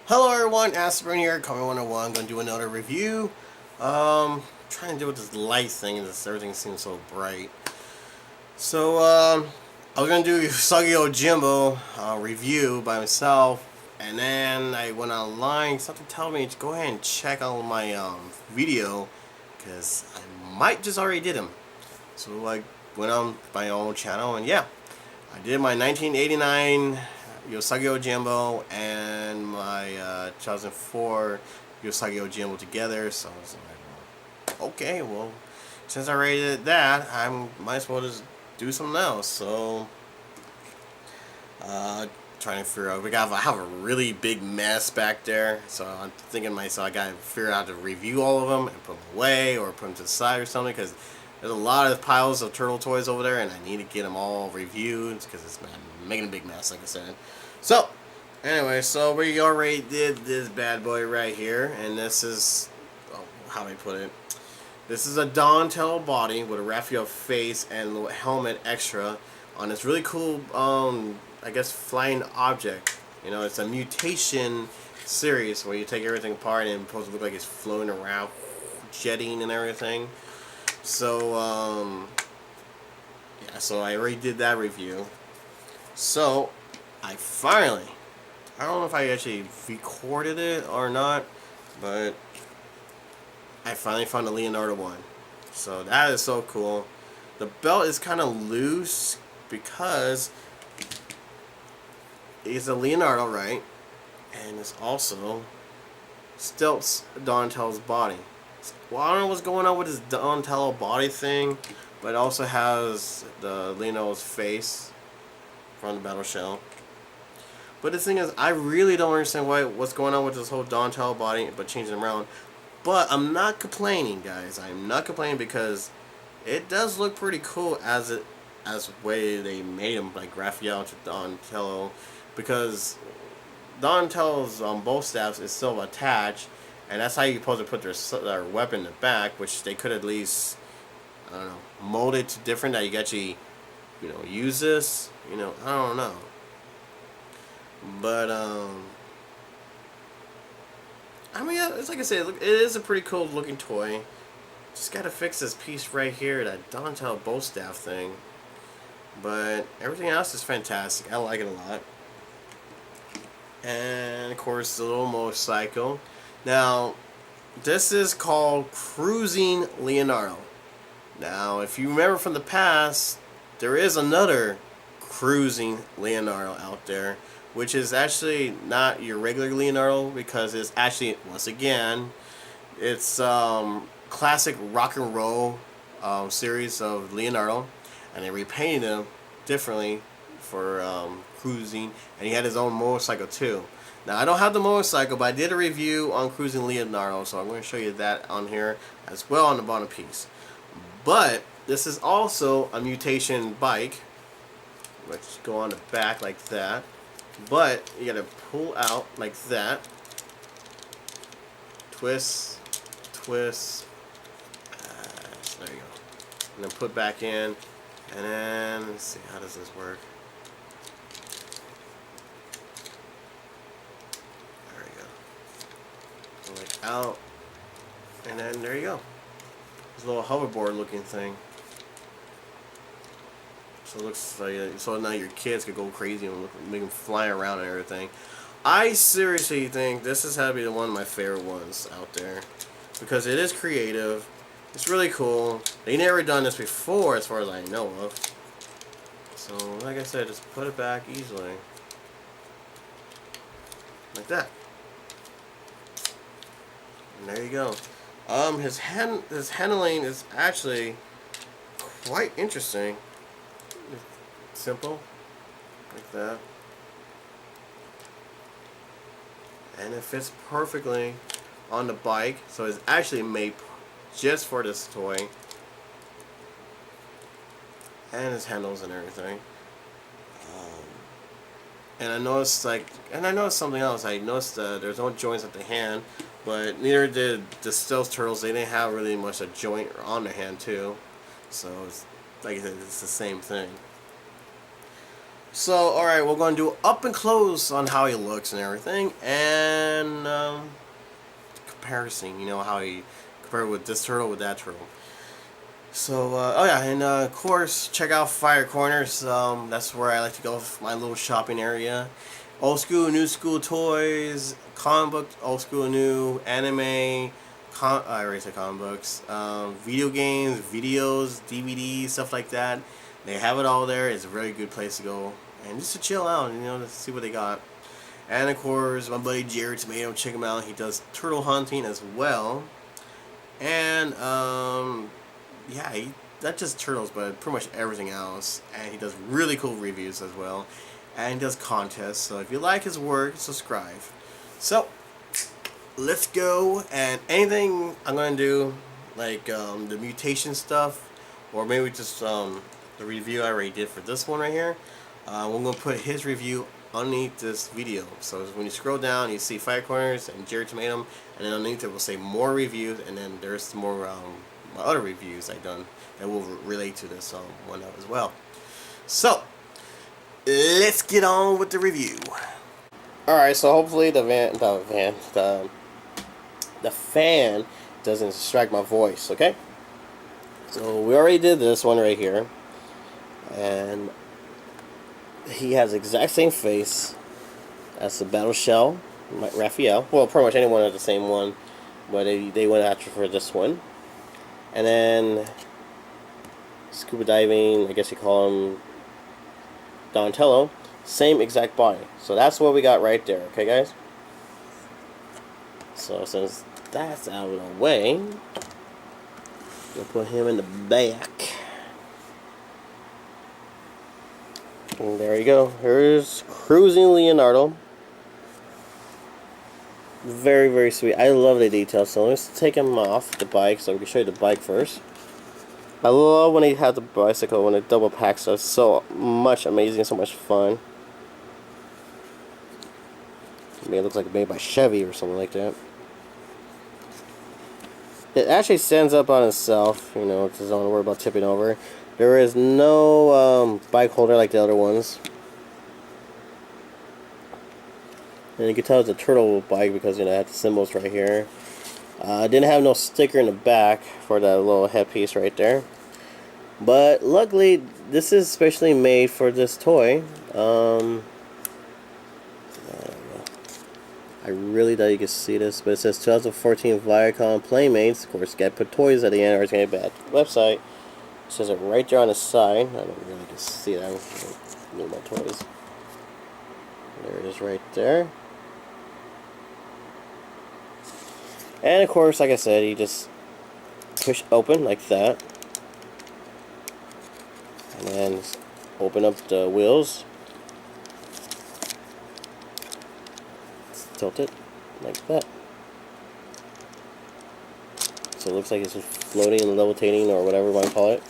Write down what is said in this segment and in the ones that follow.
Hello everyone, Aspirin here, Comment 101, gonna do another review. Trying to deal with this light thing and everything seems so bright. So, I was gonna do Usagi Jimbo review by myself, and then I went online, something told me to go ahead and check on my video, because I might just already did them. So I went on my own channel, and yeah, I did my 1989 Usagi Jimbo and my 2004 Usagi Jimbo together. So I was like, okay, well, since I already did that, I might as well just do something else. So, trying to figure out. I have a really big mess back there, so I'm thinking to myself, I gotta figure out how to review all of them and put them away or put them to the side or something, because there's a lot of piles of turtle toys over there, and I need to get them all reviewed because it's making a big mess, like I said. So, anyway, so we already did this bad boy right here, and this is, how do I put it? This is a Donatello body with a Raphael face and helmet extra on this really cool, I guess, flying object. You know, it's a mutation series where you take everything apart and it's supposed to look like it's floating around, jetting and everything. So, yeah, so I already did that review. So, I don't know if I actually recorded it or not, but I finally found the Leonardo one. So that is so cool. The belt is kind of loose because it's a Leonardo, right? And it's also stilts Donatello's body. Well, I don't know what's going on with this Donatello body thing, but it also has the Leonardo's face from the battle shell. But the thing is, I really don't understand what's going on with this whole Donatello body, but changing them around. But I'm not complaining, guys. I'm not complaining because it does look pretty cool as the way they made him, like Raphael to Donatello, because Donatello's bow staffs is still attached, and that's how you're supposed to put their weapon in the back, which they could at least, I don't know, mold it to different that you actually, use this. I don't know. But I mean, it's like I said, it is a pretty cool looking toy. Just gotta fix this piece right here, that Donatello bow staff thing. But everything else is fantastic. I like it a lot. And of course, the little motorcycle. Now, this is called Cruisin Leonardo. Now, if you remember from the past, there is another Cruisin Leonardo out there, which is actually not your regular Leonardo, because it's actually, once again, it's classic rock and roll series of Leonardo, and they repainted him differently for Cruisin, and he had his own motorcycle too. Now, I don't have the motorcycle, but I did a review on Cruisin Leonardo, so I'm going to show you that on here as well on the bottom piece. But this is also a mutation bike, which go on the back like that. But you gotta pull out like that. Twist, twist. There you go. And then put back in. And then, let's see, how does this work? There you go. Pull it out. And then there you go. This little hoverboard looking thing. So it looks like, so now your kids could go crazy and make them fly around and everything. I seriously think this has had to be one of my favorite ones out there, because it is creative. It's really cool. They never done this before, as far as I know of. So, like I said, just put it back easily, like that. And there you go. His handling is actually quite interesting. Simple, like that, and it fits perfectly on the bike, so it's actually made just for this toy, and his handles and everything. And I noticed something else. I noticed there's no joints at the hand, but neither did the Stealth Turtles. They didn't have really much a joint on their hand too, so it's, like I said, it's the same thing. So, alright, we're going to do up and close on how he looks and everything, and comparison, you know, how he compared with this turtle with that turtle. So, oh yeah, and of course, check out Fire Corners. That's where I like to go for my little shopping area. Old school, new school toys, comic book, old school, new, anime, I already said comic books, video games, videos, DVDs, stuff like that. They have it all there. It's a very good place to go and just to chill out, you know, to see what they got. And of course, my buddy Jerry Tomato, check him out. He does turtle hunting as well. And yeah, not just turtles, but pretty much everything else. And he does really cool reviews as well. And he does contests. So if you like his work, subscribe. So let's go. And anything I'm gonna do, like the mutation stuff, or maybe just the review I already did for this one right here. We're gonna put his review underneath this video. So when you scroll down, you see Fire Corners and Jerry Tomato, and then underneath it will say more reviews, and then there's more my other reviews I've done that will relate to this one as well. So let's get on with the review. All right, so hopefully the fan doesn't distract my voice. Okay. So we already did this one right here, and he has the exact same face as the Battle Shell, Raphael. Well, pretty much anyone has the same one, but they went after for this one. And then scuba diving, I guess you call him Donatello, same exact body. So that's what we got right there, okay guys? So since that's out of the way, we'll put him in the back. And there you go. Here's Cruisin Leonardo. Very, very sweet. I love the details. So let's take him off the bike so we can show you the bike first. I love when he has the bicycle, when it double packs. So it's so much amazing, so much fun. Maybe it looks like made by Chevy or something like that. It actually stands up on itself, you know, just don't worry about tipping over. There is no bike holder like the other ones. And you can tell it's a turtle bike because, you know, it had the symbols right here. Didn't have no sticker in the back for that little headpiece right there. But luckily, this is specially made for this toy. I really thought you could see this, but it says 2014 Viacom Playmates. Of course, you gotta put toys at the end or it's gonna be bad. Website. It says it right there on the side. I don't really can see that. I move my toys. There it is right there. And of course, like I said, you just push open like that. And then open up the wheels. Tilt it like that. So it looks like it's floating and levitating or whatever you want to call it.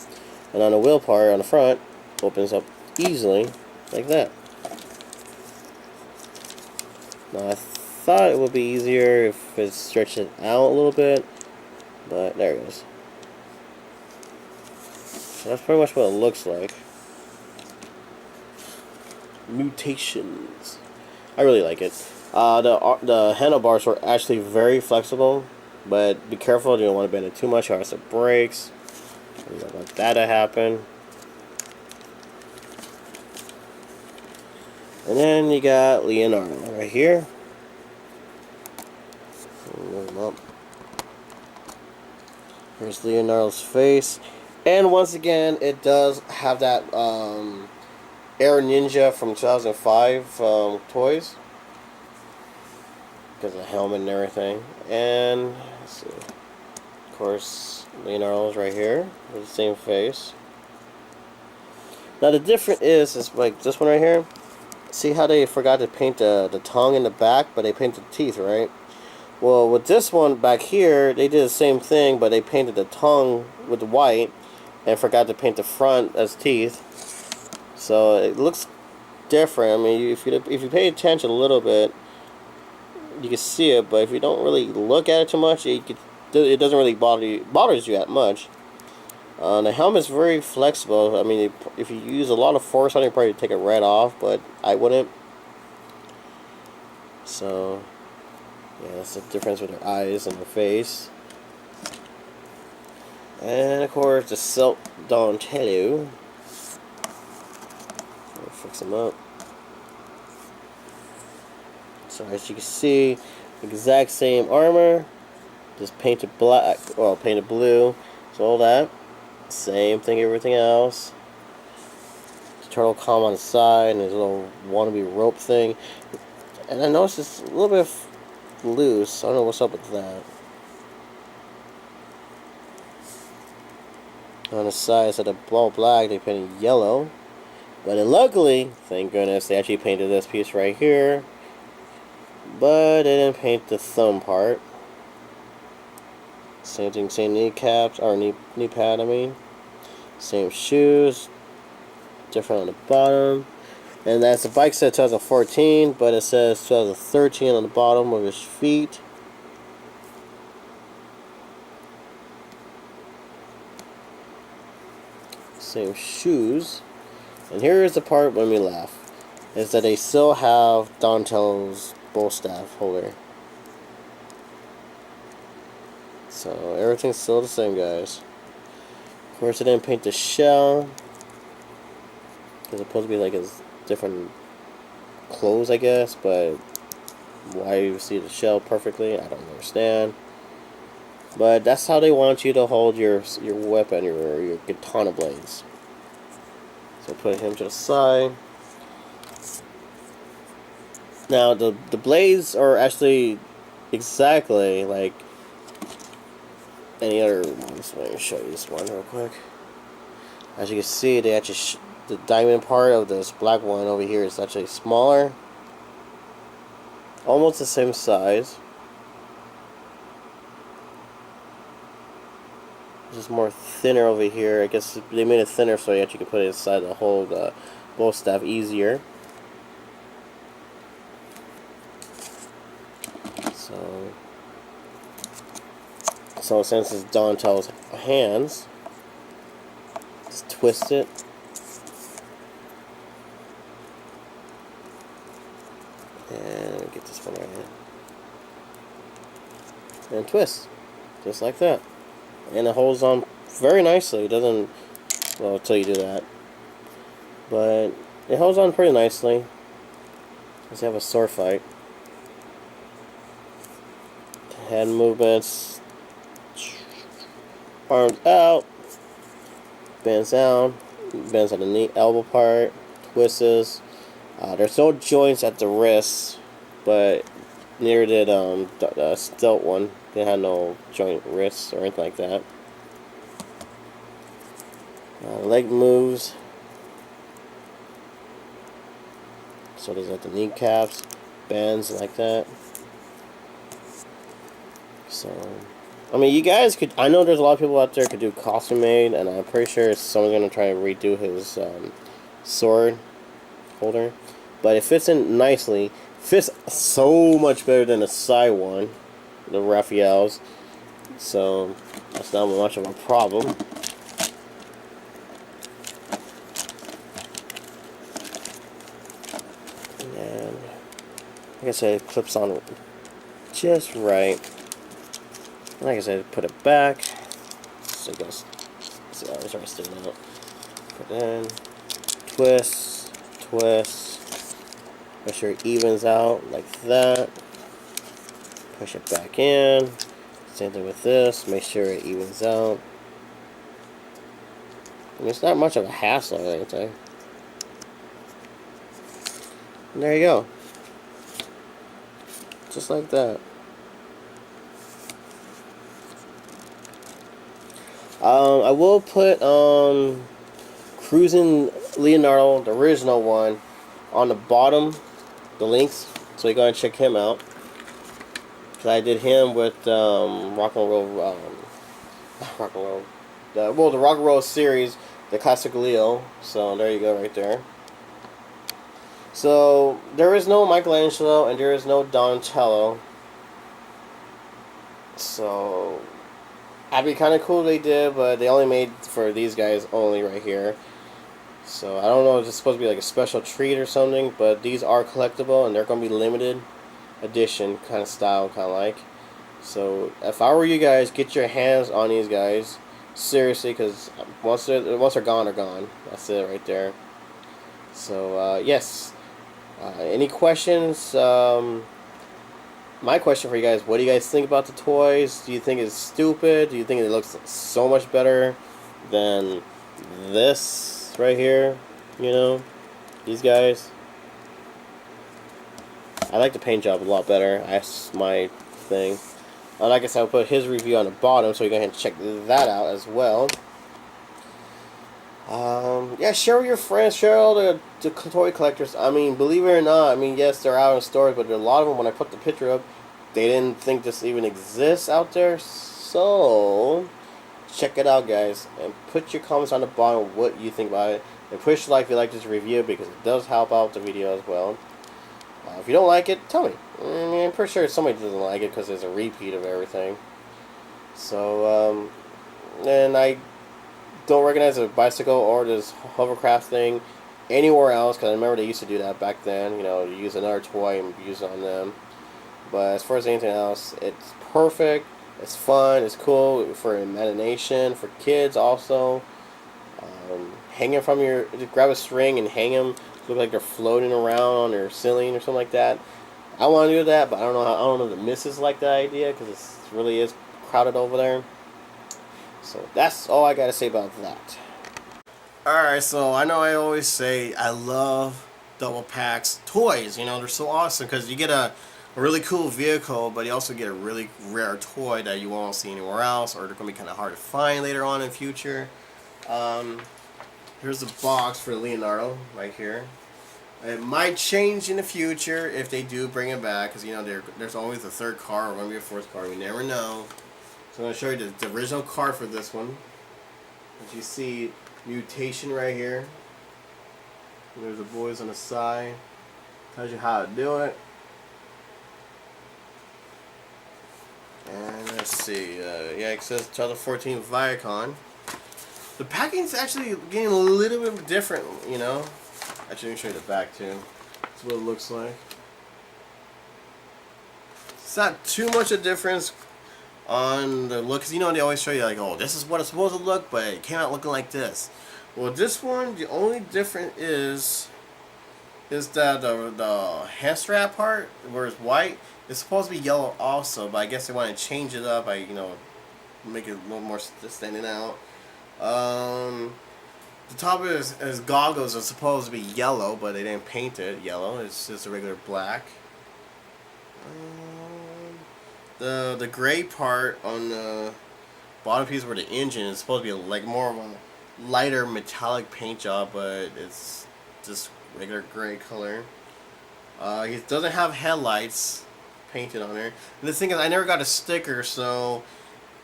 And on the wheel part on the front, opens up easily like that. Now I thought it would be easier if it stretched it out a little bit, but there it goes. So that's pretty much what it looks like. Mutations. I really like it. The handlebars were actually very flexible, but be careful, you don't want to bend it too much or else it breaks. You don't want that to happen. And then you got Leonardo right here. Move him up. Here's Leonardo's face. And once again, it does have that Air Ninja from 2005 toys. Because of the helmet and everything. And let's see. Of course, Leonardo's right here with the same face. Now the difference is like this one right here. See how they forgot to paint the tongue in the back, but they painted the teeth, right? Well, with this one back here, they did the same thing, but they painted the tongue with the white and forgot to paint the front as teeth. So it looks different. I mean, if you pay attention a little bit, you can see it, but if you don't really look at it too much, it doesn't really bothers you that much. The helmet's very flexible. I mean, if you use a lot of force on it, you probably take it right off, but I wouldn't. So, yeah, that's the difference with their eyes and their face. And of course, the silk don't tell you. Fix them up. So as you can see, exact same armor, just painted black, well, painted blue. So all that, same thing, everything else. Turtle column on the side, and there's a little wannabe rope thing. And I noticed it's a little bit loose. I don't know what's up with that. On the side, instead of all black, they painted yellow. But luckily, thank goodness, they actually painted this piece right here. But they didn't paint the thumb part. Same thing, same kneecaps, or knee pad, I mean. Same shoes. Different on the bottom. And that's the bike said 2014, but it says 2013 on the bottom of his feet. Same shoes. And here is the part when we laugh. Is that they still have Donatello's bow staff holder. So everything's still the same, guys. Of course, I didn't paint the shell. Because it's supposed to be like his different clothes, I guess. But why you see the shell perfectly, I don't understand. But that's how they want you to hold your weapon, your katana blades. So put him to the side. Now the blades are actually exactly like any other ones. Let me show you this one real quick. As you can see, they actually the diamond part of this black one over here is actually smaller, almost the same size. Just more thinner over here. I guess they made it thinner so you actually can put it inside the whole bow staff easier. So since it's Donatello's hands, just twist it. And get this one right here. And twist. Just like that. And it holds on very nicely. It doesn't, well, until you do that. But it holds on pretty nicely. Let's have a sword fight. Hand movements. Arms out. Bends down. Bends at the knee, elbow part. Twists. There's no joints at the wrists, but neither did the stealth one. They had no joint wrists or anything like that. Leg moves. So there's like the kneecaps, bends like that. So, I mean, you guys could. I know there's a lot of people out there could do costume made, and I'm pretty sure someone's gonna try to redo his sword holder. But it fits in nicely. Fits so much better than the side one, the Raphael's. So that's not much of a problem. And like I said, it clips on just right. Like I said, put it back. So it goes. See how it's already sticking out. Put it in. Twist. Twist. Make sure it evens out like that. Push it back in. Same thing with this. Make sure it evens out. I mean, it's not much of a hassle or anything. And there you go. Just like that. I will put Cruisin Leonardo, the original one, on the bottom, the links, so you go and check him out. Cause I did him with Rock and Roll, the Rock and Roll series, the classic Leo. So there you go, right there. So there is no Michelangelo and there is no Donatello. So That'd be kind of cool if they did, but they only made for these guys only right here. So I don't know if it's supposed to be like a special treat or something, but these are collectible and they're going to be limited edition kind of style, kind of like. So if I were you guys, get your hands on these guys seriously, because once they're gone, they're gone. That's it right there. So yes, any questions? My question for you guys: what do you guys think about the toys? Do you think it's stupid? Do you think it looks so much better than this right here? You know, these guys. I like the paint job a lot better. That's my thing. Like I said, I'll put his review on the bottom, so you go ahead and check that out as well. Yeah, share with your friends, share all the toy collectors. I mean, believe it or not, I mean, yes, they're out in stores, but a lot of them, when I put the picture up, they didn't think this even exists out there. So, check it out, guys, and put your comments on the bottom what you think about it. And push like if you like this review, because it does help out the video as well. If you don't like it, tell me. I mean, I'm pretty sure somebody doesn't like it because there's a repeat of everything. So, and I don't recognize a bicycle or this hovercraft thing anywhere else, because I remember they used to do that back then. You know, use another toy and use it on them. But as far as anything else, it's perfect. It's fun. It's cool for imagination, for kids also. Hanging from your, just grab a string and hang them. Look like they're floating around on their ceiling or something like that. I want to do that, but I don't know. I don't know if the missus like that idea, because it really is crowded over there. So that's all I got to say about that. Alright, so I know I always say I love double packs toys. You know, they're so awesome because you get a really cool vehicle, but you also get a really rare toy that you won't see anywhere else, or they're going to be kind of hard to find later on in the future. Here's the box for Leonardo right here. It might change in the future if they do bring it back, because you know there's always a third car or maybe a fourth car. We never know. So I'm going to show you the original card for this one. As you see, Mutation right here. And there's the boys on the side. Tells you how to do it. And let's see. Yeah, it says 2014 Viacom. The packaging's actually getting a little bit different, you know. Actually, let me show you the back too. That's what it looks like. It's not too much a difference on the look, because you know they always show you like, oh, this is what it's supposed to look, but it came out looking like this. Well, this one, the only difference is that the hand strap part, where it's white, it's supposed to be yellow also, but I guess they want to change it up by, you know, make it a little more standing out. The top of his goggles are supposed to be yellow, but they didn't paint it yellow. It's just a regular black. The gray part on the bottom piece where the engine is supposed to be like more of a lighter metallic paint job, but it's just regular gray color. He doesn't have headlights painted on there. And the thing is, I never got a sticker, so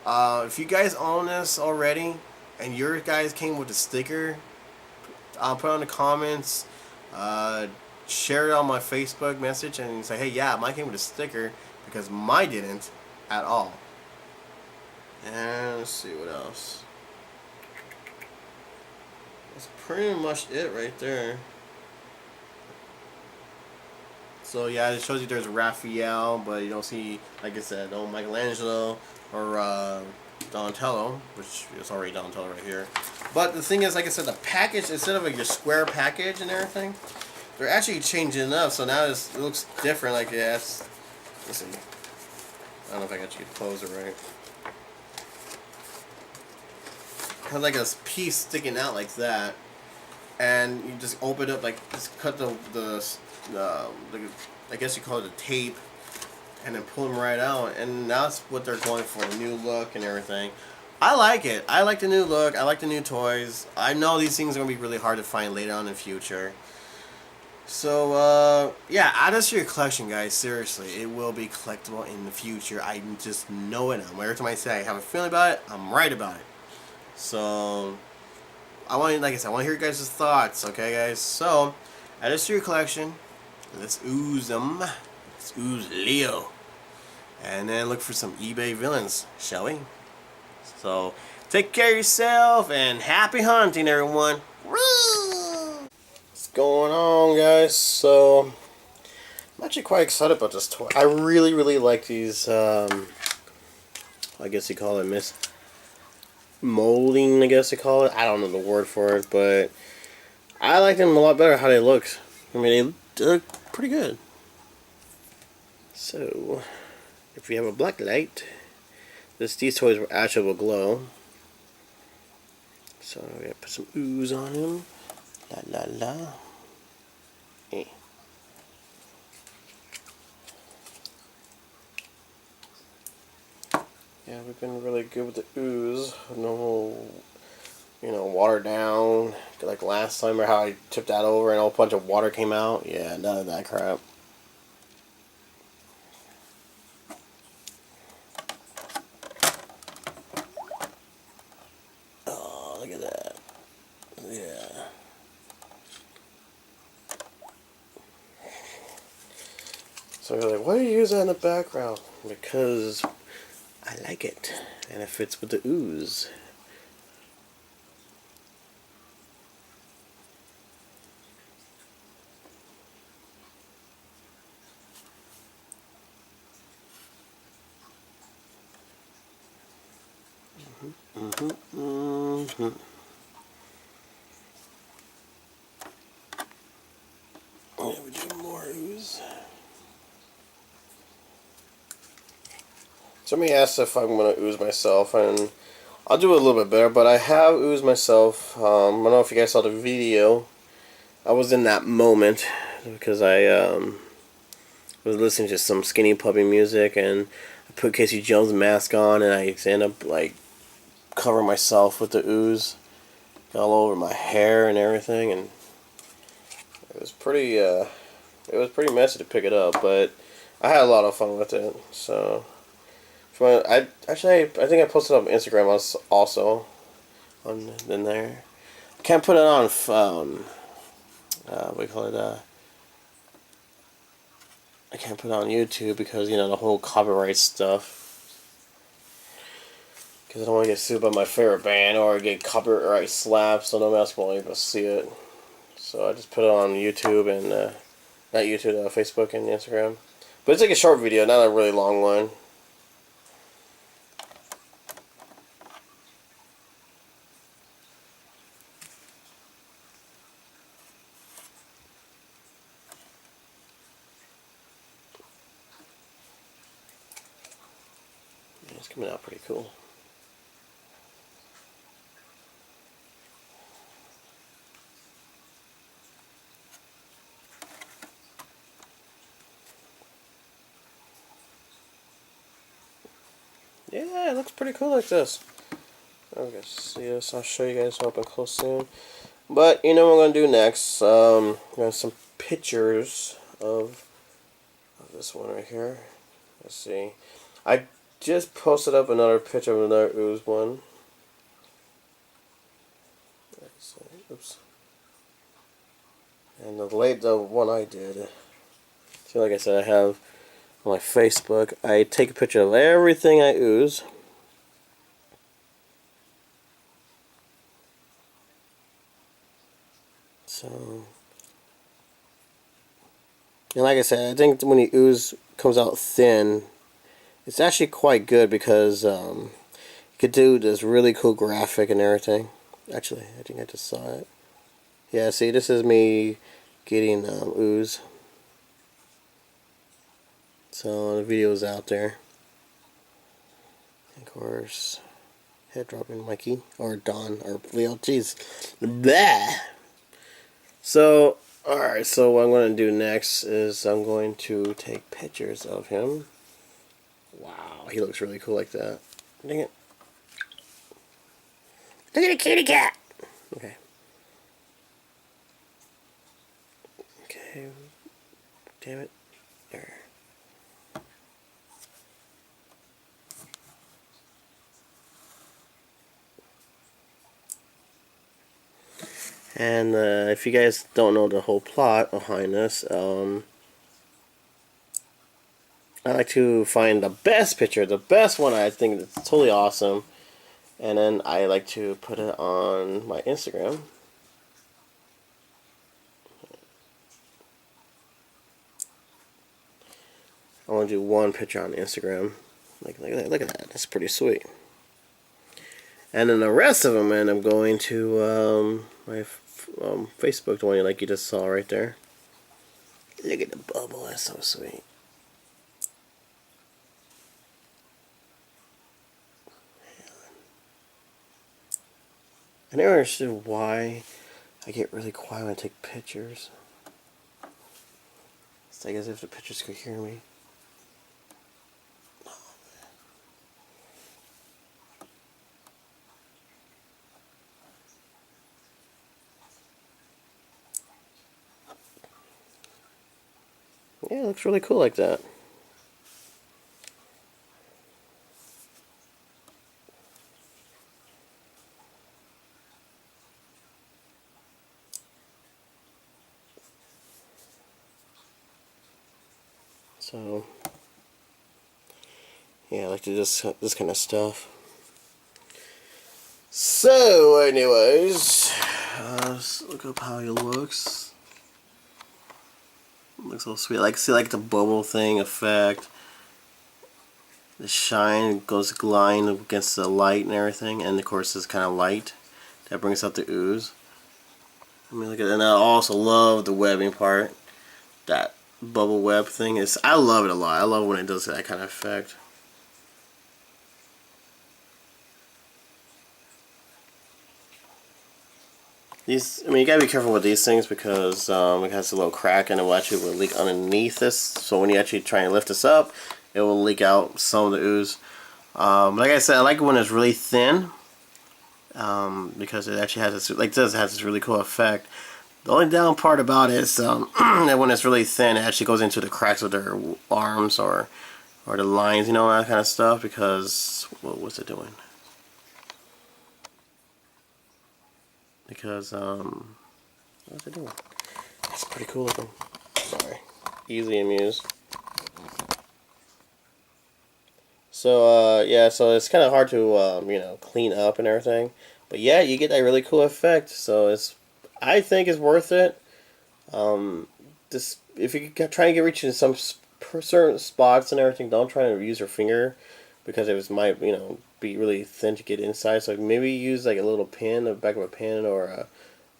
if you guys own this already and your guys came with a sticker, I'll put it in the comments, share it on my Facebook message and say, hey, yeah, mine came with a sticker, because mine didn't at all. And let's see what else. That's pretty much it right there. So yeah, it shows you there's Raphael, but you don't see, like I said, no Michelangelo or Donatello, which is already Donatello right here. But the thing is, like I said, the package, instead of like your square package and everything, they're actually changing it up. So now it looks different. Like, yeah, listen, I don't know if I got you to close it right. Kind of like a piece sticking out like that, and you just open it up, like just cut the I guess you call it the tape, and then pull them right out, and that's what they're going for, a new look and everything. I like it. I like the new look. I like the new toys. I know these things are going to be really hard to find later on in the future. So, yeah, add this to your collection, guys. Seriously, it will be collectible in the future. I just know it. Every time I say I have a feeling about it, I'm right about it. So, like I said, I want to hear your guys' thoughts, okay, guys? So, add this to your collection. Let's ooze them. Let's ooze Leo. And then look for some eBay villains, shall we? So take care of yourself and happy hunting, everyone. What's going on, guys? So I'm actually quite excited about this toy. I really like these. I guess you call it mist molding. I guess you call it. I don't know the word for it, but I like them a lot better how they look. I mean, they look pretty good. So if you have a black light, these toys actually will glow. So we gotta put some ooze on him. La la la. Eh. Yeah, we've been really good with the ooze. No, water down. Like last time, or how I tipped that over and a whole bunch of water came out. Yeah, none of that crap. Oh, look at that. Yeah. So you're like, why do you use that in the background? Because I like it, and it fits with the ooze. Yeah, we do more ooze. Somebody asked if I'm going to ooze myself, and I'll do it a little bit better, but I have oozed myself. I don't know if you guys saw the video. I was in that moment because I was listening to some Skinny Puppy music, and I put Casey Jones' mask on, and I end up like covering myself with the ooze all over my hair and everything, and it was pretty messy to pick it up, but I had a lot of fun with it. So I think I posted it on Instagram also in there. I can't put it on what do you call it? I can't put it on YouTube because the whole copyright stuff. Because I don't want to get sued by my favorite band or get copyright slapped, so nobody else will be able to see it. So I just put it on YouTube and not YouTube, Facebook and Instagram. But it's like a short video, not a really long one. Yeah, it's coming out pretty cool. Yeah, it looks pretty cool like this. Okay, see this. I'll show you guys up and close soon. But you know what I'm gonna do next? Got some pictures of this one right here. Let's see. I just posted up another picture of another ooze one. Oops. And the one I did. See, like I said, I have on my Facebook. I take a picture of everything I ooze. So, and like I said, I think when the ooze comes out thin, it's actually quite good because you could do this really cool graphic and everything. Actually, I think I just saw it. Yeah, see, this is me getting ooze. So the video's out there. Of course, head dropping Mikey or Don or Leo. Jeez, blah. So, alright, so what I'm going to do next is I'm going to take pictures of him. Wow, he looks really cool like that. Dang it. Look at a kitty cat! Okay. Okay. Damn it. There. And if you guys don't know the whole plot behind this, I like to find the best picture, the best one I think that's totally awesome, And then I like to put it on my Instagram. I want to do one picture on Instagram. Look at that. That's pretty sweet. And then the rest of them, man, I'm going to my Facebook, the one like you just saw right there. Look at the bubble. That's so sweet. I never understood why I get really quiet when I take pictures. It's like as if the pictures could hear me. Yeah, it looks really cool like that. So, yeah, I like to just this kind of stuff. So, anyways, let's look up how he looks. Looks so sweet. See the bubble thing effect. The shine goes gliding against the light and everything, and of course it's kind of light that brings out the ooze. I mean, look at it. And I also love the webbing part. That bubble web thing is. I love it a lot. I love when it does that kind of effect. These, I mean, you gotta be careful with these things because it has a little crack and it will actually leak underneath this. So when you actually try and lift this up, it will leak out some of the ooze. Like I said, I like it when it's really thin because it actually has this, like this, has this really cool effect. The only down part about it is that when it's really thin, it actually goes into the cracks of their arms or the lines, you know, that kind of stuff. Because what's it doing? Because what's it doing? It's pretty cool looking. Sorry, easily amused. So yeah, so it's kind of hard to you know, clean up and everything, but yeah, you get that really cool effect. So I think it's worth it. Just if you try and get reaching some certain spots and everything, don't try to use your finger because might, you know, be really thin to get inside. So maybe use like a little pin, the back of a pin, or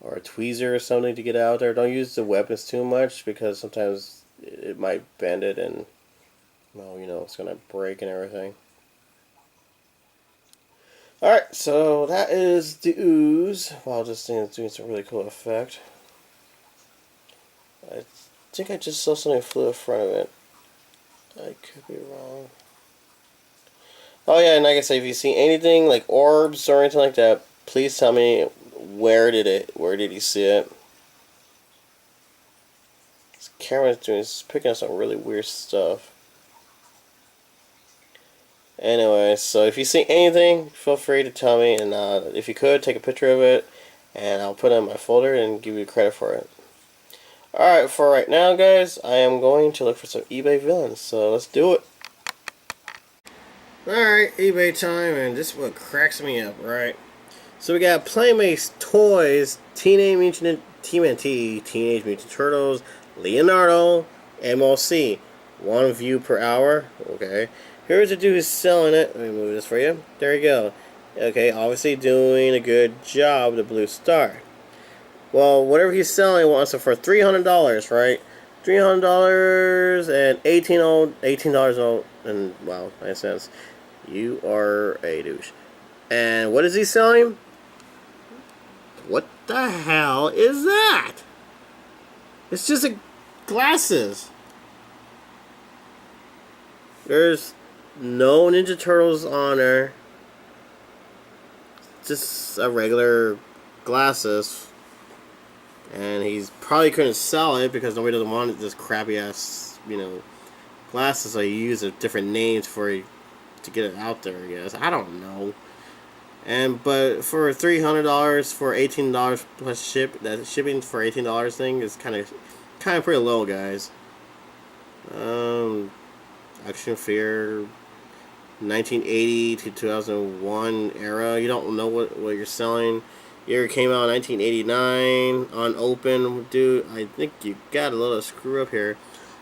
a tweezer or something to get out there. Don't use the weapons too much because sometimes it might bend it and, well, you know, it's gonna break and everything. Alright, so that is the ooze. Wow, this thing is doing some really cool effect. I think I just saw something flew in front of it. I could be wrong. Oh yeah, and like I say, if you see anything like orbs or anything like that, please tell me where did you see it? This camera's picking up some really weird stuff. Anyway, so if you see anything, feel free to tell me, and if you could, take a picture of it, and I'll put it in my folder and give you credit for it. Alright, for right now, guys, I am going to look for some eBay villains, so let's do it. Alright, eBay time, and this is what cracks me up, right? So we got Playmates Toys, Teenage Mutant TMNT, Teenage Mutant Turtles, Leonardo, MLC. 1 view per hour, okay. Here's a dude who's selling it. Let me move this for you. There you go. Okay, obviously doing a good job, the Blue Star. Well, whatever he's selling wants it for $300, right? $300 and $18 old, and wow, 9 cents. You are a douche. And what is he selling? What the hell is that? It's just glasses. There's no Ninja Turtles on there. Just a regular glasses. And he's probably couldn't sell it because nobody doesn't want this crappy ass, you know, glasses. So he used different names to get it out there, I guess. I don't know. But for $300 for $18 plus that shipping for $18 thing is kind of pretty low, guys. Action figure, 1980 to 2001 era. You don't know what you're selling. Year came out in 1989 unopened. Dude, I think you got a little screw up here.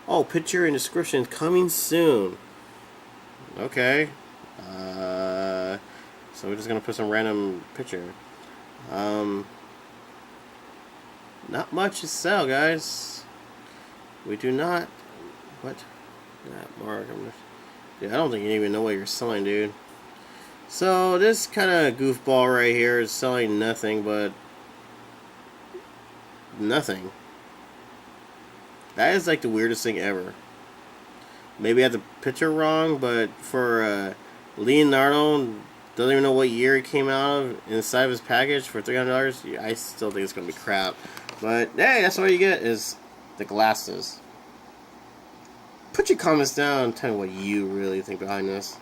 Oh, picture and description coming soon. Okay. So we're just gonna put some random picture. Not much to sell, guys. We do not. What? That mark. Dude, I don't think you even know what you're selling, dude. So this kind of goofball right here is selling nothing but nothing. That is like the weirdest thing ever. Maybe I had the picture wrong, but for Leonardo, doesn't even know what year it came out of inside of his package for $300. I still think it's gonna be crap. But hey, that's what you get is the glasses. Put your comments down and tell me what you really think behind this.